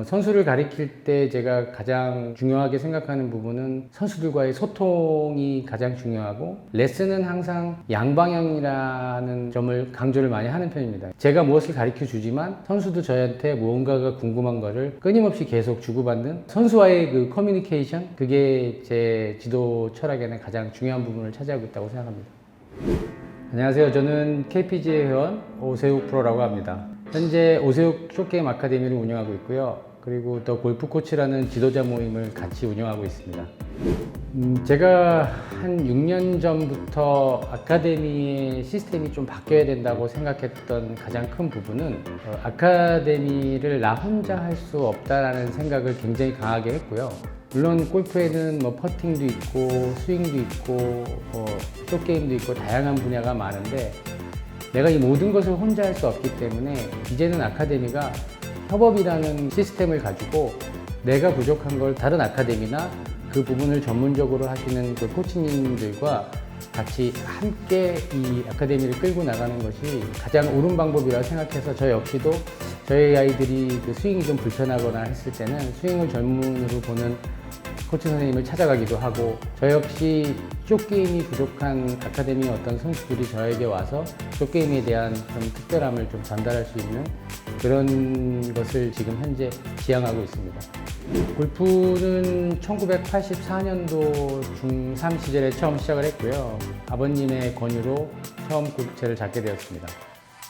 선수를 가리킬 때 제가 가장 중요하게 생각하는 부분은 선수들과의 소통이 가장 중요하고, 레슨은 항상 양방향이라는 점을 강조를 많이 하는 편입니다. 제가 무엇을 가르쳐 주지만 선수도 저한테 무언가가 궁금한 거를 끊임없이 계속 주고받는 선수와의 그 커뮤니케이션, 그게 제 지도 철학에는 가장 중요한 부분을 차지하고 있다고 생각합니다. 안녕하세요. 저는 KPGA 회원 오세욱 프로라고 합니다. 현재 오세욱 숏게임 아카데미를 운영하고 있고요. 그리고 더 골프 코치라는 지도자 모임을 같이 운영하고 있습니다. 제가 한 6년 전부터 아카데미의 시스템이 좀 바뀌어야 된다고 생각했던 가장 큰 부분은 아카데미를 나 혼자 할 수 없다라는 생각을 굉장히 강하게 했고요. 물론 골프에는 뭐 퍼팅도 있고 스윙도 있고 숏게임도 있고 다양한 분야가 많은데, 내가 이 모든 것을 혼자 할 수 없기 때문에 이제는 아카데미가 협업이라는 시스템을 가지고 내가 부족한 걸 다른 아카데미나 그 부분을 전문적으로 하시는 그 코치님들과 같이 함께 이 아카데미를 끌고 나가는 것이 가장 옳은 방법이라고 생각해서, 저 역시도 저희 아이들이 그 스윙이 좀 불편하거나 했을 때는 스윙을 전문으로 보는 코치 선생님을 찾아가기도 하고, 저 역시 숏게임이 부족한 아카데미 어떤 선수들이 저에게 와서 숏게임에 대한 좀 특별함을 좀 전달할 수 있는 그런 것을 지금 현재 지향하고 있습니다. 골프는 1984년도 중3 시절에 처음 시작을 했고요. 아버님의 권유로 처음 골프채를 잡게 되었습니다.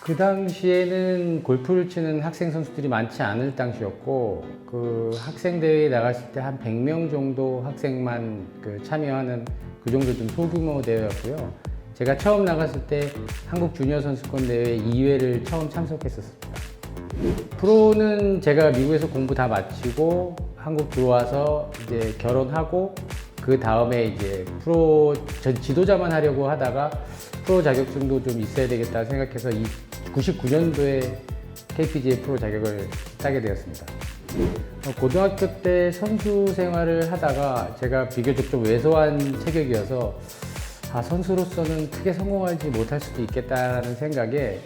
그 당시에는 골프를 치는 학생 선수들이 많지 않을 당시였고, 그 학생 대회에 나갔을 때 한 100명 정도 학생만 참여하는 그 정도 좀 소규모 대회였고요. 제가 처음 나갔을 때 한국 주니어 선수권 대회 2회를 처음 참석했었습니다. 프로는 제가 미국에서 공부 다 마치고 한국 들어와서 이제 결혼하고, 그 다음에 이제 프로 지도자만 하려고 하다가 프로 자격증도 좀 있어야 되겠다 생각해서 99년도에 KPGA 프로 자격을 따게 되었습니다. 고등학교 때 선수 생활을 하다가 제가 비교적 좀 왜소한 체격이어서 선수로서는 크게 성공하지 못할 수도 있겠다는 생각에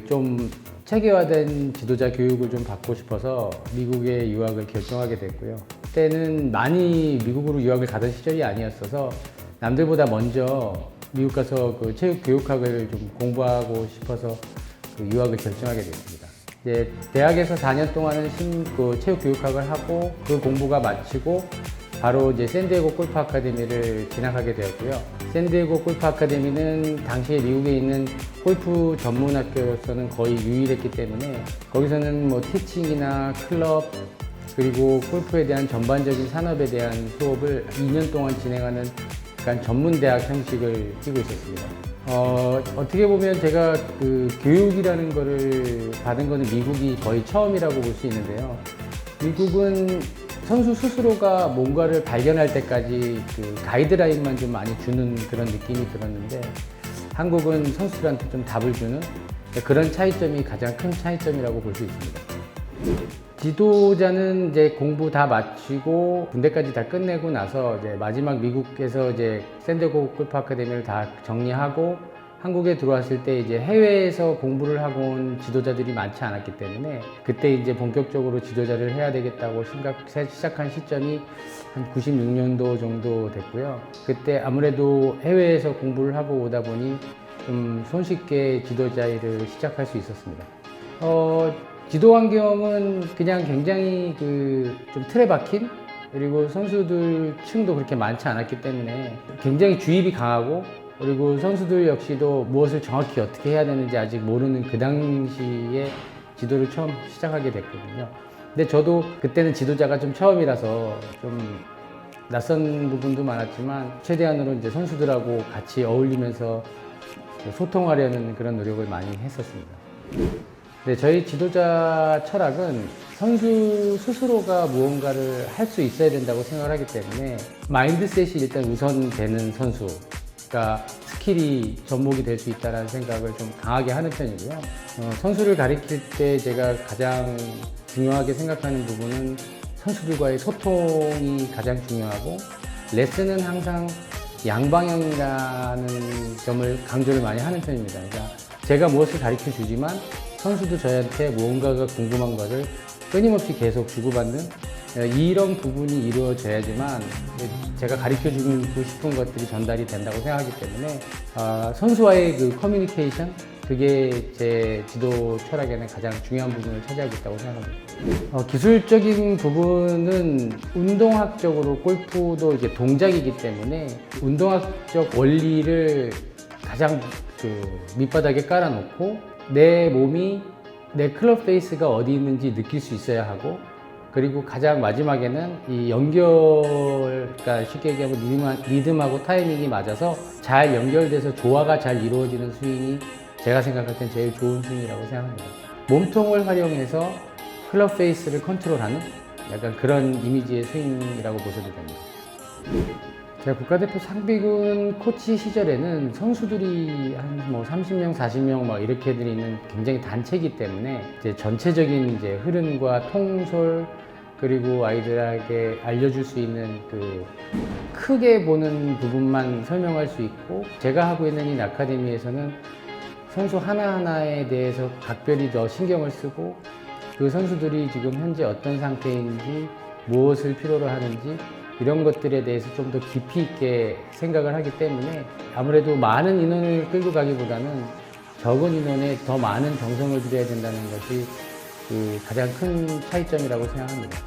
좀 체계화된 지도자 교육을 좀 받고 싶어서 미국에 유학을 결정하게 됐고요. 그때는 많이 미국으로 유학을 가던 시절이 아니었어서 남들보다 먼저 미국 가서 그 체육 교육학을 좀 공부하고 싶어서 그 유학을 결정하게 됐습니다. 이제 대학에서 4년 동안은 체육 교육학을 하고, 그 공부가 마치고 바로 이제 샌디에고 골프 아카데미를 진학하게 되었고요. 샌디에고 골프 아카데미는 당시에 미국에 있는 골프 전문 학교로서는 거의 유일했기 때문에, 거기서는 뭐 티칭이나 클럽, 그리고 골프에 대한 전반적인 산업에 대한 수업을 2년 동안 진행하는 약간 전문 대학 형식을 띄고 있었습니다. 어떻게 보면 제가 그 교육이라는 거를 받은 거는 미국이 거의 처음이라고 볼 수 있는데요. 미국은 선수 스스로가 뭔가를 발견할 때까지 그 가이드라인만 좀 많이 주는 그런 느낌이 들었는데, 한국은 선수들한테 좀 답을 주는 그런 차이점이 가장 큰 차이점이라고 볼 수 있습니다. 지도자는 이제 공부 다 마치고 군대까지 다 끝내고 나서 이제 마지막 미국에서 이제 샌디에고 골프 아카데미를 다 정리하고 한국에 들어왔을 때 이제 해외에서 공부를 하고 온 지도자들이 많지 않았기 때문에, 그때 이제 본격적으로 지도자를 해야 되겠다고 시작한 시점이 한 96년도 정도 됐고요. 그때 아무래도 해외에서 공부를 하고 오다 보니 좀 손쉽게 지도자 일을 시작할 수 있었습니다. 지도 환경은 그냥 굉장히 좀 틀에 박힌, 그리고 선수들 층도 그렇게 많지 않았기 때문에 굉장히 주입이 강하고, 그리고 선수들 역시도 무엇을 정확히 어떻게 해야 되는지 아직 모르는 그 당시에 지도를 처음 시작하게 됐거든요. 근데 저도 그때는 지도자가 좀 처음이라서 좀 낯선 부분도 많았지만, 최대한으로 이제 선수들하고 같이 어울리면서 소통하려는 그런 노력을 많이 했었습니다. 네, 저희 지도자 철학은 선수 스스로가 무언가를 할 수 있어야 된다고 생각을 하기 때문에, 마인드셋이 일단 우선되는 선수가 스킬이 접목이 될 수 있다는 생각을 좀 강하게 하는 편이고요. 선수를 가리킬 때 제가 가장 중요하게 생각하는 부분은 선수들과의 소통이 가장 중요하고, 레슨은 항상 양방향이라는 점을 강조를 많이 하는 편입니다. 그러니까 제가 무엇을 가르쳐 주지만 선수도 저한테 무언가가 궁금한 것을 끊임없이 계속 주고받는 이런 부분이 이루어져야지만 제가 가르쳐주고 싶은 것들이 전달이 된다고 생각하기 때문에 선수와의 그 커뮤니케이션, 그게 제 지도 철학에는 가장 중요한 부분을 차지하고 있다고 생각합니다. 기술적인 부분은 운동학적으로 골프도 이제 동작이기 때문에 운동학적 원리를 가장 밑바닥에 깔아놓고 내 몸이 내 클럽 페이스가 어디 있는지 느낄 수 있어야 하고, 그리고 가장 마지막에는 이 연결, 그러니까 쉽게 얘기하면 리듬하고 타이밍이 맞아서 잘 연결돼서 조화가 잘 이루어지는 스윙이 제가 생각할 땐 제일 좋은 스윙이라고 생각합니다. 몸통을 활용해서 클럽 페이스를 컨트롤하는 약간 그런 이미지의 스윙이라고 보셔도 됩니다. 제가 국가대표 상비군 코치 시절에는 선수들이 한 30명, 40명 이렇게 있는 굉장히 단체이기 때문에 이제 전체적인 이제 흐름과 통솔, 그리고 아이들에게 알려줄 수 있는 그 크게 보는 부분만 설명할 수 있고, 제가 하고 있는 이 아카데미에서는 선수 하나하나에 대해서 각별히 더 신경을 쓰고, 그 선수들이 지금 현재 어떤 상태인지, 무엇을 필요로 하는지, 이런 것들에 대해서 좀 더 깊이 있게 생각을 하기 때문에 아무래도 많은 인원을 끌고 가기보다는 적은 인원에 더 많은 정성을 들여야 된다는 것이 그 가장 큰 차이점이라고 생각합니다.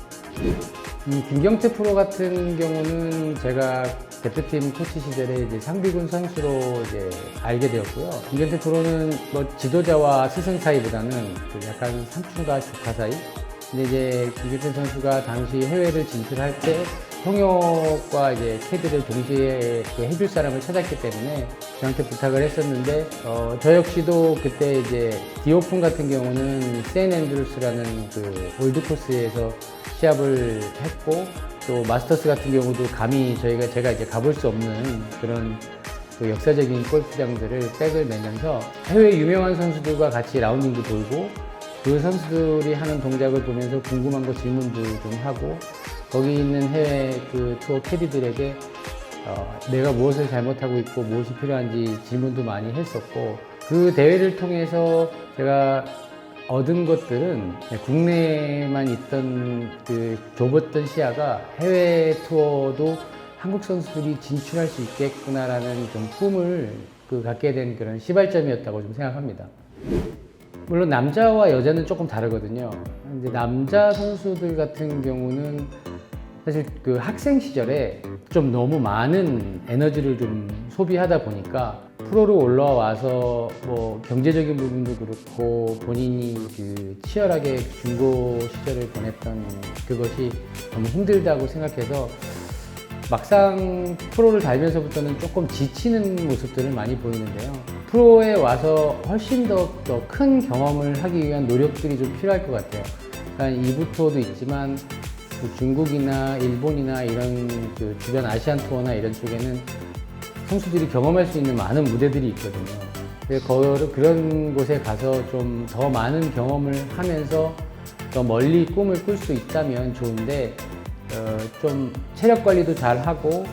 김경태 프로 같은 경우는 제가 대표팀 코치 시절에 이제 상비군 선수로 이제 알게 되었고요. 김경태 프로는 지도자와 스승 사이보다는 약간 삼촌과 조카 사이. 근데 이제 김경태 선수가 당시 해외를 진출할 때 통역과 이제 캐디를 동시에 해줄 사람을 찾았기 때문에 저한테 부탁을 했었는데, 저 역시도 그때 이제 디오픈 같은 경우는 세인 앤드루스라는 그 올드 코스에서 시합을 했고, 또 마스터스 같은 경우도 감히 제가 이제 가볼 수 없는 그런 그 역사적인 골프장들을 백을 매면서 해외 유명한 선수들과 같이 라운딩도 돌고, 그 선수들이 하는 동작을 보면서 궁금한 거 질문도 좀 하고, 거기 있는 해외 그 투어 캐디들에게 내가 무엇을 잘못하고 있고 무엇이 필요한지 질문도 많이 했었고, 그 대회를 통해서 제가 얻은 것들은 국내에만 있던 그 좁았던 시야가 해외 투어도 한국 선수들이 진출할 수 있겠구나라는 좀 꿈을 갖게 된 그런 시발점이었다고 좀 생각합니다. 물론 남자와 여자는 조금 다르거든요. 근데 남자 선수들 같은 경우는 사실 그 학생 시절에 좀 너무 많은 에너지를 좀 소비하다 보니까 프로로 올라와서 경제적인 부분도 그렇고 본인이 그 치열하게 중고 시절을 보냈던 그것이 너무 힘들다고 생각해서 막상 프로를 달면서부터는 조금 지치는 모습들을 많이 보이는데요. 프로에 와서 훨씬 더 큰 경험을 하기 위한 노력들이 좀 필요할 것 같아요. 그러니까 이부 투어도 있지만 중국이나 일본이나 이런 그 주변 아시안 투어나 이런 쪽에는 선수들이 경험할 수 있는 많은 무대들이 있거든요. 그런 곳에 가서 좀 더 많은 경험을 하면서 더 멀리 꿈을 꿀 수 있다면 좋은데, 좀 체력 관리도 잘 하고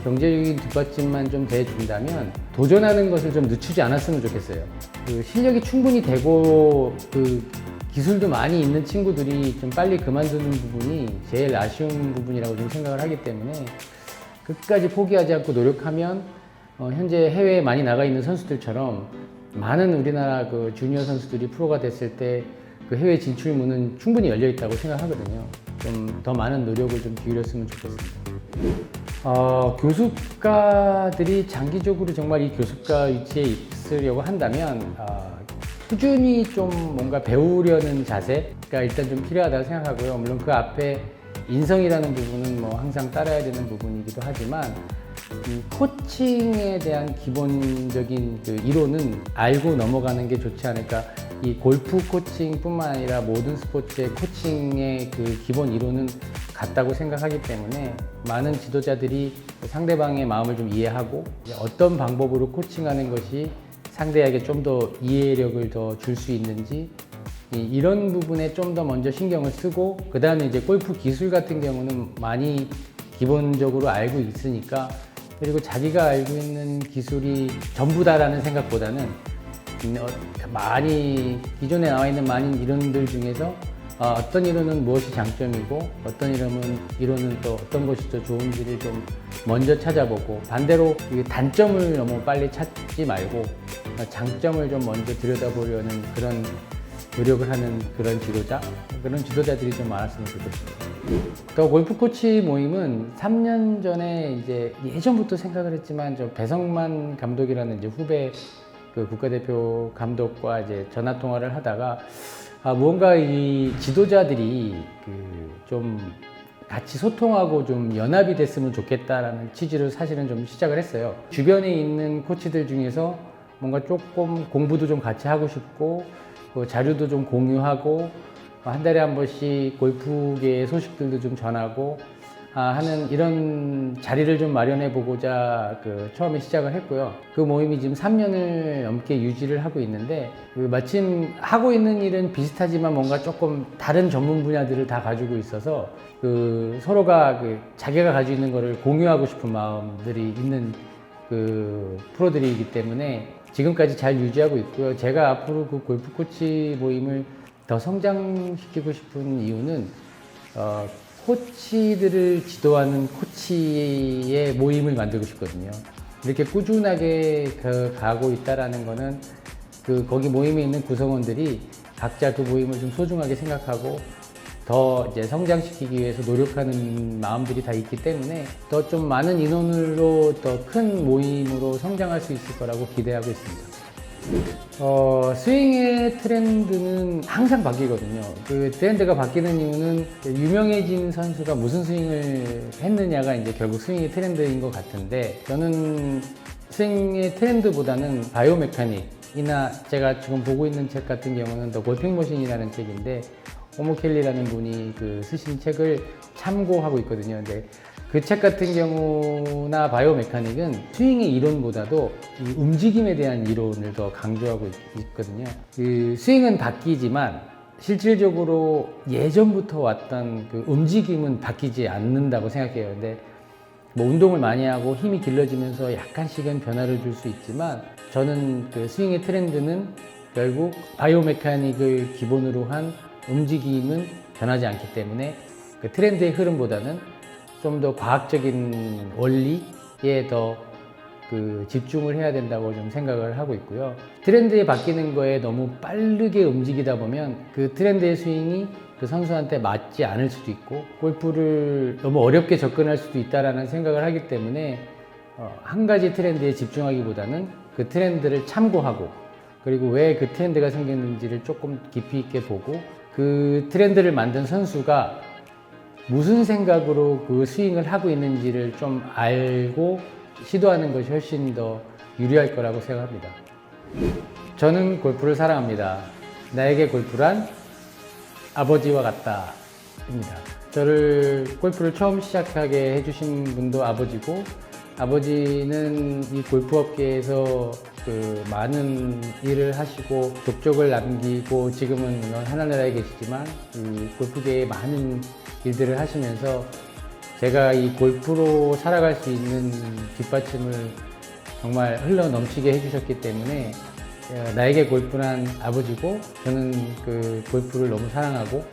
경제적인 뒷받침만 좀 돼준다면 도전하는 것을 좀 늦추지 않았으면 좋겠어요. 그 실력이 충분히 되고 그 기술도 많이 있는 친구들이 좀 빨리 그만두는 부분이 제일 아쉬운 부분이라고 좀 생각을 하기 때문에 끝까지 포기하지 않고 노력하면 현재 해외에 많이 나가 있는 선수들처럼 많은 우리나라 그 주니어 선수들이 프로가 됐을 때 그 해외 진출문은 충분히 열려 있다고 생각하거든요. 좀 더 많은 노력을 좀 기울였으면 좋겠습니다. 교수가들이 장기적으로 정말 이 교수가 위치에 있으려고 한다면 꾸준히 좀 뭔가 배우려는 자세가 일단 좀 필요하다고 생각하고요. 물론 그 앞에 인성이라는 부분은 항상 따라야 되는 부분이기도 하지만 이 코칭에 대한 기본적인 그 이론은 알고 넘어가는 게 좋지 않을까. 이 골프 코칭뿐만 아니라 모든 스포츠의 코칭의 그 기본 이론은 같다고 생각하기 때문에 많은 지도자들이 상대방의 마음을 좀 이해하고 어떤 방법으로 코칭하는 것이 상대에게 좀 더 이해력을 더 줄 수 있는지, 이런 부분에 좀 더 먼저 신경을 쓰고, 그 다음에 이제 골프 기술 같은 경우는 많이 기본적으로 알고 있으니까, 그리고 자기가 알고 있는 기술이 전부다라는 생각보다는 많이 기존에 나와 있는 많은 이론들 중에서 어떤 이론은 무엇이 장점이고 어떤 이론은 또 어떤 것이 더 좋은지를 좀 먼저 찾아보고, 반대로 이 단점을 너무 빨리 찾지 말고 장점을 좀 먼저 들여다보려는 그런 노력을 하는 그런 지도자들이 좀 많았으면 좋겠습니다. 또 골프 코치 모임은 3년 전에 이제 예전부터 생각을 했지만, 저 배성만 감독이라는 이제 후배 그 국가대표 감독과 이제 전화 통화를 하다가 무언가 이 지도자들이 좀 같이 소통하고 좀 연합이 됐으면 좋겠다라는 취지로 사실은 좀 시작을 했어요. 주변에 있는 코치들 중에서 뭔가 조금 공부도 좀 같이 하고 싶고, 자료도 좀 공유하고, 한 달에 한 번씩 골프계의 소식들도 좀 전하고 하는 이런 자리를 좀 마련해 보고자 처음에 시작을 했고요. 그 모임이 지금 3년을 넘게 유지를 하고 있는데, 마침 하고 있는 일은 비슷하지만 뭔가 조금 다른 전문 분야들을 다 가지고 있어서 서로가 자기가 가지고 있는 거를 공유하고 싶은 마음들이 있는 프로들이기 때문에 지금까지 잘 유지하고 있고요. 제가 앞으로 그 골프 코치 모임을 더 성장시키고 싶은 이유는 코치들을 지도하는 코치의 모임을 만들고 싶거든요. 이렇게 꾸준하게 가고 있다라는 거는 거기 모임에 있는 구성원들이 각자 그 모임을 좀 소중하게 생각하고 더 이제 성장시키기 위해서 노력하는 마음들이 다 있기 때문에 더 좀 많은 인원으로 더 큰 모임으로 성장할 수 있을 거라고 기대하고 있습니다. 스윙의 트렌드는 항상 바뀌거든요. 트렌드가 바뀌는 이유는 유명해진 선수가 무슨 스윙을 했느냐가 이제 결국 스윙의 트렌드인 것 같은데, 저는 스윙의 트렌드보다는 바이오 메카닉이나 제가 지금 보고 있는 책 같은 경우는 더 골핑 머신이라는 책인데, 호모 켈리라는 분이 쓰신 책을 참고하고 있거든요. 근데 그 책 같은 경우나 바이오 메카닉은 스윙의 이론보다도 이 움직임에 대한 이론을 더 강조하고 있거든요. 스윙은 바뀌지만 실질적으로 예전부터 왔던 움직임은 바뀌지 않는다고 생각해요. 근데 운동을 많이 하고 힘이 길러지면서 약간씩은 변화를 줄 수 있지만, 저는 스윙의 트렌드는 결국 바이오 메카닉을 기본으로 한 움직임은 변하지 않기 때문에 트렌드의 흐름보다는 좀 더 과학적인 원리에 더 집중을 해야 된다고 좀 생각을 하고 있고요. 트렌드에 바뀌는 거에 너무 빠르게 움직이다 보면 트렌드의 스윙이 선수한테 맞지 않을 수도 있고, 골프를 너무 어렵게 접근할 수도 있다라는 생각을 하기 때문에 한 가지 트렌드에 집중하기보다는 그 트렌드를 참고하고, 그리고 왜 그 트렌드가 생겼는지를 조금 깊이 있게 보고, 그 트렌드를 만든 선수가 무슨 생각으로 그 스윙을 하고 있는지를 좀 알고 시도하는 것이 훨씬 더 유리할 거라고 생각합니다. 저는 골프를 사랑합니다. 나에게 골프란 아버지와 같다입니다. 저를 골프를 처음 시작하게 해주신 분도 아버지고, 아버지는 이 골프 업계에서 많은 일을 하시고 족적을 남기고 지금은 하늘나라에 계시지만 이 골프계에 많은 일들을 하시면서 제가 이 골프로 살아갈 수 있는 뒷받침을 정말 흘러 넘치게 해주셨기 때문에 나에게 골프란 아버지고, 저는 골프를 너무 사랑하고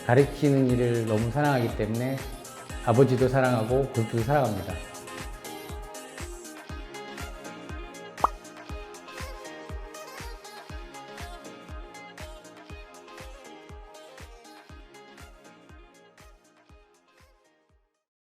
가르치는 일을 너무 사랑하기 때문에 아버지도 사랑하고 골프도 사랑합니다.